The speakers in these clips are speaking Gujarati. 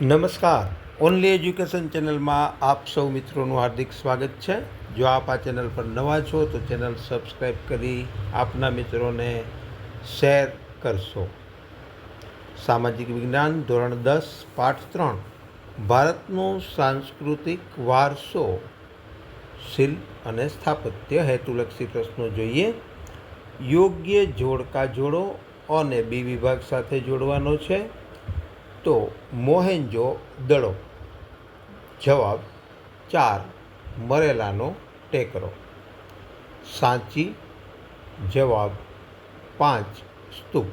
નમસ્કાર. ઓનલી એજ્યુકેશન ચેનલમાં આપ સૌ મિત્રોનું હાર્દિક સ્વાગત છે. જો આપ આ ચેનલ પર નવા છો તો ચેનલ સબસ્ક્રાઈબ કરી આપના મિત્રોને શેર કરશો. સામાજિક વિજ્ઞાન ધોરણ 10 પાઠ 3 ભારતનો સાંસ્કૃતિક વારસો શિલ્પ અને સ્થાપત્ય હેતુલક્ષી પ્રશ્નો જોઈએ. યોગ્ય જોડકા જોડો અને બી વિભાગ સાથે જોડવાનો છે. તો મોહેન્જો દડો. જવાબ 4 મરેલાનો ટેકરો. સાંચી. જવાબ 5 સ્તૂપ.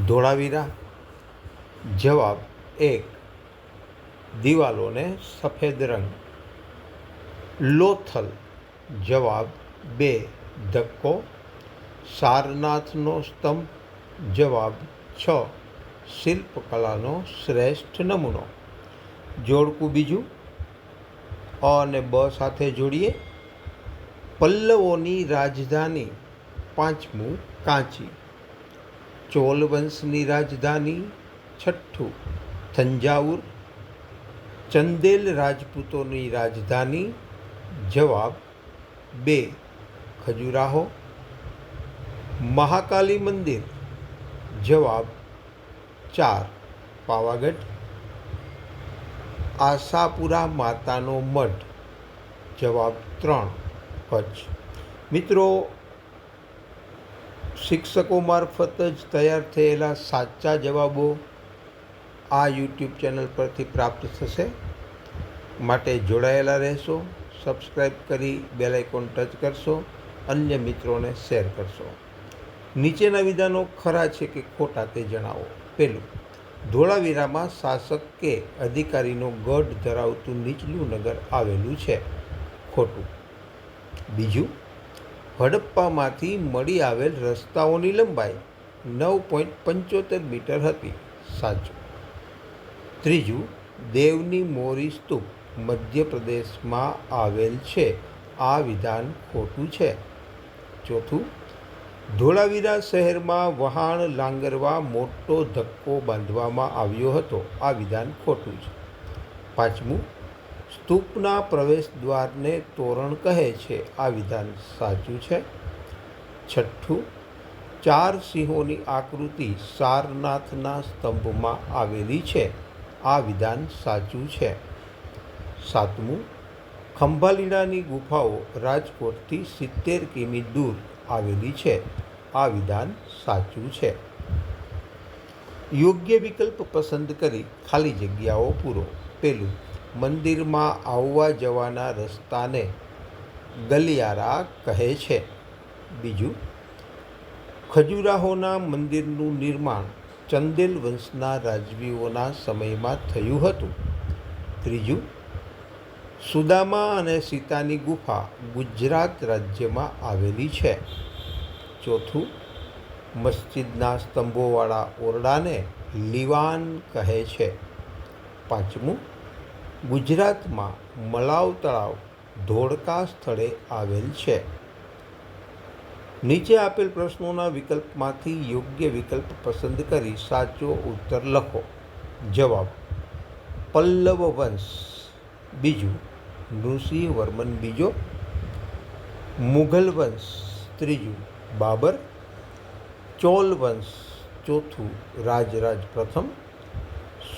ધોળાવીરા. જવાબ 1 દિવાલોને સફેદ રંગ. લોથલ. જવાબ 2 ધક્કો. સારનાથનો સ્તંભ. જવાબ 6 શિલ્પકલાનો શ્રેષ્ઠ નમૂનો. જોડકું બીજું અ અને બ સાથે જોડીએ. પલ્લવોની રાજધાની. પાંચમું કાંચી. ચોલ વંશની રાજધાની. છઠ્ઠું થંજાવુર. ચંદેલ રાજપૂતોની રાજધાની. જવાબ 2 ખજુરાહો. મહાકાલી મંદિર. જવાબ 4 પાવાગઢ. આશાપુરા માતાનો મઢ. જવાબ 3 કચ્છ. મિત્રો, શિક્ષકો મારફત જ તૈયાર થયેલા સાચા જવાબો આ યુટ્યુબ ચેનલ પરથી પ્રાપ્ત થશે. માટે જોડાયેલા રહેશો. સબસ્ક્રાઈબ કરી બેલ આઇકોન ટચ કરશો. અન્ય મિત્રોને શેર કરશો. નીચેના વિધાનો ખરા છે કે ખોટા તે જણાવો. પહેલું, ધોળાવીરામાં શાસક કે અધિકારીનો ગઢ ધરાવતું નીચલું નગર આવેલું છે. ખોટું. બીજું, હડપ્પામાંથી મળી આવેલ રસ્તાઓની લંબાઈ 9.75 મીટર હતી. સાચું. ત્રીજું, દેવની મોરી સ્તૂપ મધ્યપ્રદેશમાં આવેલ છે. આ વિધાન ખોટું છે. ચોથું, ધોળાવીરા શહેરમાં વહાણ લાંગરવા મોટો ધક્કો બાંધવામાં આવ્યો હતો. આ વિધાન ખોટું છે. પાંચમું, સ્તૂપના પ્રવેશ દ્વારને તોરણ કહે છે. આ વિધાન સાચું છે. છઠ્ઠું, 4 સિંહોની આકૃતિ સારનાથના સ્તંભમાં આવેલી છે. આ વિધાન સાચું છે. સાતમું, ખંભાલીડાની ગુફાઓ રાજકોટથી 70 કિમી દૂર આવેલી છે. આ વિધાન સાચું છે. યોગ્ય વિકલ્પ પસંદ કરી ખાલી જગ્યાઓ પૂરો. પહેલું, મંદિરમાં આવવા જવાના રસ્તાને ગલિયારા કહે છે. બીજું, ખજુરાહોના મંદિરનું નિર્માણ ચંદેલ વંશના રાજવીઓના સમયમાં થયું હતું. ત્રીજું, સુદામા અને સીતાની ગુફા ગુજરાત રાજ્યમાં આવેલી છે. ચોથું, મસ્જિદના સ્તંભોવાળા ઓરડાને લીવાન કહે છે. પાંચમું, ગુજરાતમાં મલાવ તળાવ ધોળકા સ્થળે આવેલ છે. નીચે આપેલ પ્રશ્નોના વિકલ્પમાંથી યોગ્ય વિકલ્પ પસંદ કરી સાચો ઉત્તર લખો. જવાબ, પલ્લવ વંશ. બીજું, નૃસિંહ વર્મન બીજો. મુઘલ વંશ. ત્રીજું, બાબર. ચોલ વંશ. ચોથું, રાજરાજ પ્રથમ.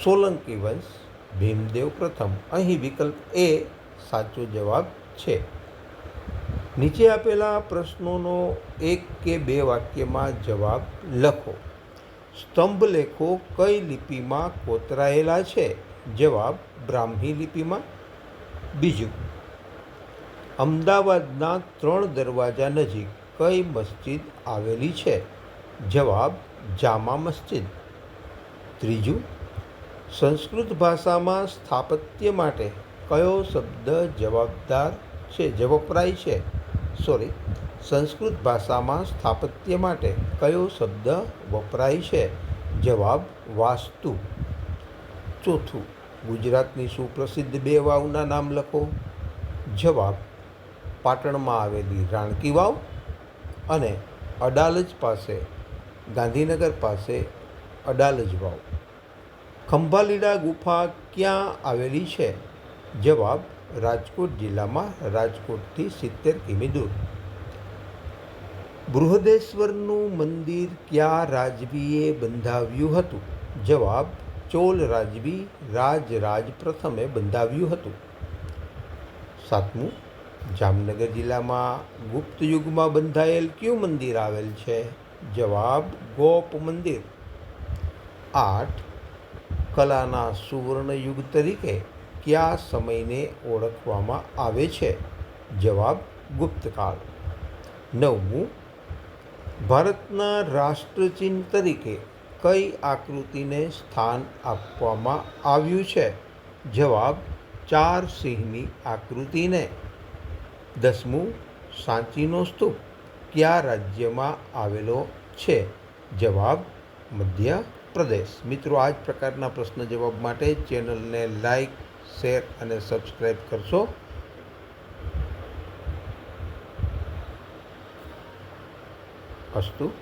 સોલંકી વંશ. ભીમદેવ પ્રથમ. અહીં વિકલ્પ એ સાચો જવાબ છે. નીચે આપેલા પ્રશ્નોનો 1 કે 2 વાક્યમાં જવાબ લખો. સ્તંભ લેખો કઈ લિપિમાં કોતરાયેલા છે? જવાબ, બ્રાહ્મી લિપિમાં. બીજું, અમદાવાદના 3 દરવાજા નજીક કઈ મસ્જિદ આવેલી છે? જવાબ, જામા મસ્જિદ. ત્રીજું, સંસ્કૃત ભાષામાં સ્થાપત્ય માટે કયો શબ્દ વપરાય છે? સંસ્કૃત ભાષામાં સ્થાપત્ય માટે કયો શબ્દ વપરાય છે? જવાબ, વાસ્તુ. ચોથું, ગુજરાતની સુપ્રસિદ્ધ 2 વાવના નામ લખો. જવાબ, પાટણમાં આવેલી રાણકી વાવ અને અડાલજ પાસે ગાંધીનગર પાસે અડાલજ વાવ. ખંભાલીડા ગુફા ક્યાં આવેલી છે? જવાબ રાજકોટ જિલ્લામાં, રાજકોટથી 70 કિમી દૂર. બૃહદેશ્વરનું મંદિર કયા રાજવીએ બંધાવ્યું હતું? જવાબ ચોલ રાજવી રાજરાજ પ્રથમે બંધાવ્યું હતું. 7. જામનગર જિલ્લામાં ગુપ્ત યુગમાં બંધાયેલ કયું મંદિર આવેલ છે? જવાબ ગોપ મંદિર. 8. કલાના સુવર્ણ યુગ તરીકે કયા સમયને ઓળખવામાં આવે છે? જવાબ ગુપ્તકાળ. 9. ભારતના રાષ્ટ્રચિહ્ન તરીકે કઈ આકૃતિને સ્થાન આપવામાં આવ્યું છે? જવાબ 4 સિંહની આકૃતિને. 10. સાંચીનો સ્તૂપ કયા રાજ્યમાં આવેલો છે? જવાબ મધ્ય પ્રદેશ. મિત્રો, આ જ પ્રકારના પ્રશ્ન જવાબ માટે ચેનલને લાઈક, શેર અને સબસ્ક્રાઈબ કરશો. અસ્તુ.